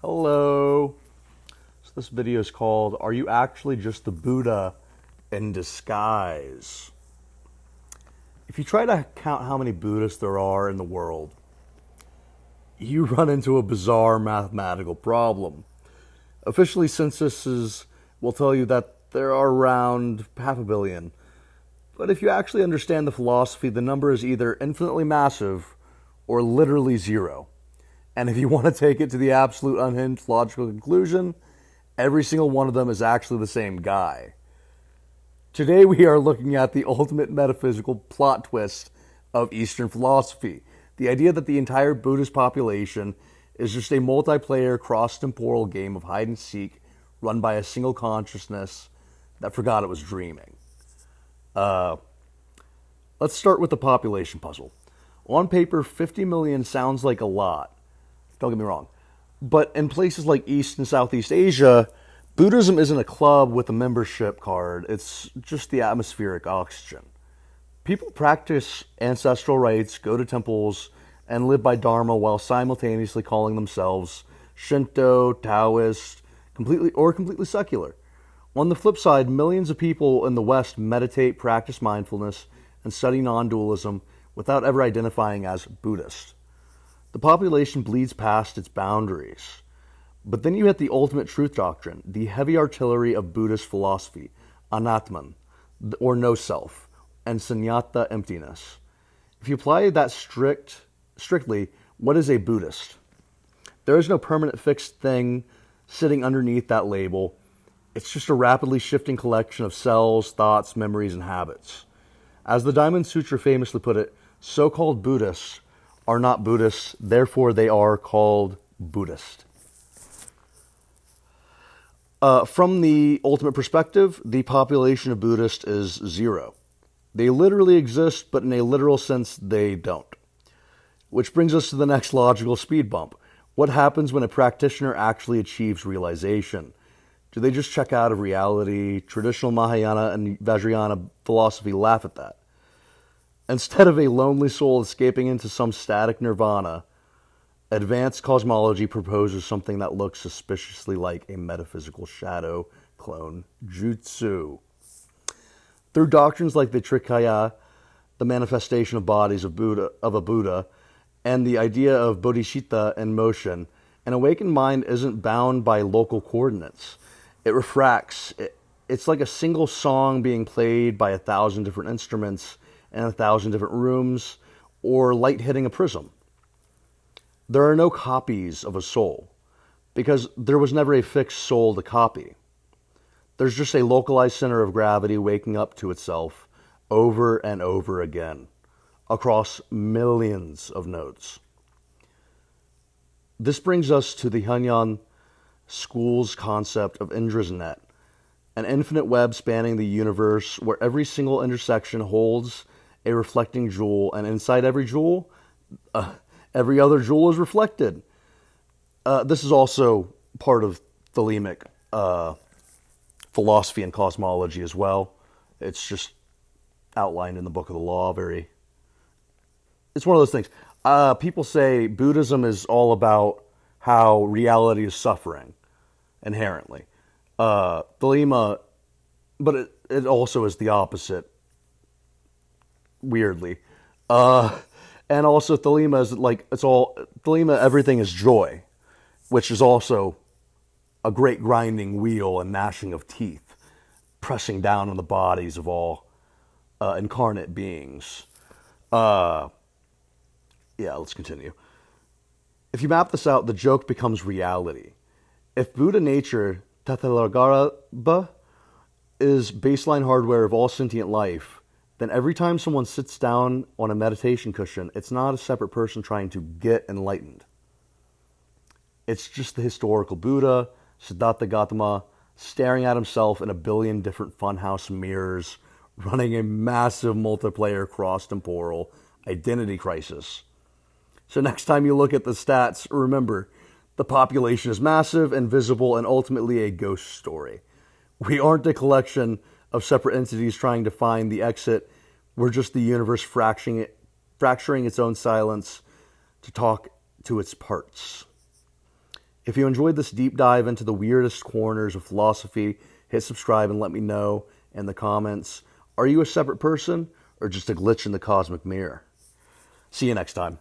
Hello. So this video is called, Are You Actually Just the Buddha in Disguise? If you try to count how many Buddhists there are in the world, you run into a bizarre mathematical problem. Officially, censuses will tell you that there are around 500 million. But if you actually understand the philosophy, the number is either infinitely massive or literally zero. And if you want to take it to the absolute unhinged logical conclusion, every single one of them is actually the same guy. Today we are looking at the ultimate metaphysical plot twist of Eastern philosophy. The idea that the entire Buddhist population is just a multiplayer cross-temporal game of hide-and-seek run by a single consciousness that forgot it was dreaming. Let's start with the population puzzle. On paper, 50 million sounds like a lot. Don't get me wrong. But in places like East and Southeast Asia, Buddhism isn't a club with a membership card. It's just the atmospheric oxygen. People practice ancestral rites, go to temples, and live by Dharma while simultaneously calling themselves Shinto, Taoist, completely secular. On the flip side, millions of people in the West meditate, practice mindfulness, and study non-dualism without ever identifying as Buddhist. The population bleeds past its boundaries. But then you hit the ultimate truth doctrine, the heavy artillery of Buddhist philosophy, anatman, or no self, and sunyata, emptiness. If you apply that strictly, what is a Buddhist? There is no permanent fixed thing sitting underneath that label. It's just a rapidly shifting collection of cells, thoughts, memories, and habits. As the Diamond Sutra famously put it, so-called Buddhists are not Buddhists, therefore they are called Buddhist. From the ultimate perspective, the population of Buddhists is zero. They literally exist, but in a literal sense, they don't. Which brings us to the next logical speed bump. What happens when a practitioner actually achieves realization? Do they just check out of reality? Traditional Mahayana and Vajrayana philosophy laugh at that. Instead of a lonely soul escaping into some static nirvana, advanced cosmology proposes something that looks suspiciously like a metaphysical shadow clone jutsu. Through doctrines like the Trikaya, the manifestation of bodies of a Buddha, and the idea of bodhicitta in motion, an awakened mind isn't bound by local coordinates. It refracts. It's like a single song being played by 1,000 different instruments in 1,000 different rooms, or light hitting a prism. There are no copies of a soul, because there was never a fixed soul to copy. There's just a localized center of gravity waking up to itself over and over again, across millions of notes. This brings us to the Hanyang school's concept of Indra's net, an infinite web spanning the universe where every single intersection holds a reflecting jewel, and inside every jewel, every other jewel is reflected. This is also part of Thelemic philosophy and cosmology as well. It's just outlined in the Book of the Law. It's one of those things. People say Buddhism is all about how reality is suffering inherently. Thelema, but it also is the opposite, weirdly. And also Thelema is like, Thelema, everything is joy, which is also a great grinding wheel and gnashing of teeth, pressing down on the bodies of all incarnate beings. Let's continue. If you map this out, the joke becomes reality. If Buddha nature, Tathagarabha, is baseline hardware of all sentient life, then every time someone sits down on a meditation cushion, it's not a separate person trying to get enlightened. It's just the historical Buddha, Siddhartha Gautama, staring at himself in a billion different funhouse mirrors, running a massive multiplayer cross-temporal identity crisis. So next time you look at the stats, remember, the population is massive, invisible, and ultimately a ghost story. We aren't a collection of separate entities trying to find the exit. We're just the universe fracturing its own silence to talk to its parts. If you enjoyed this deep dive into the weirdest corners of philosophy, hit subscribe and let me know in the comments. Are you a separate person or just a glitch in the cosmic mirror? See you next time.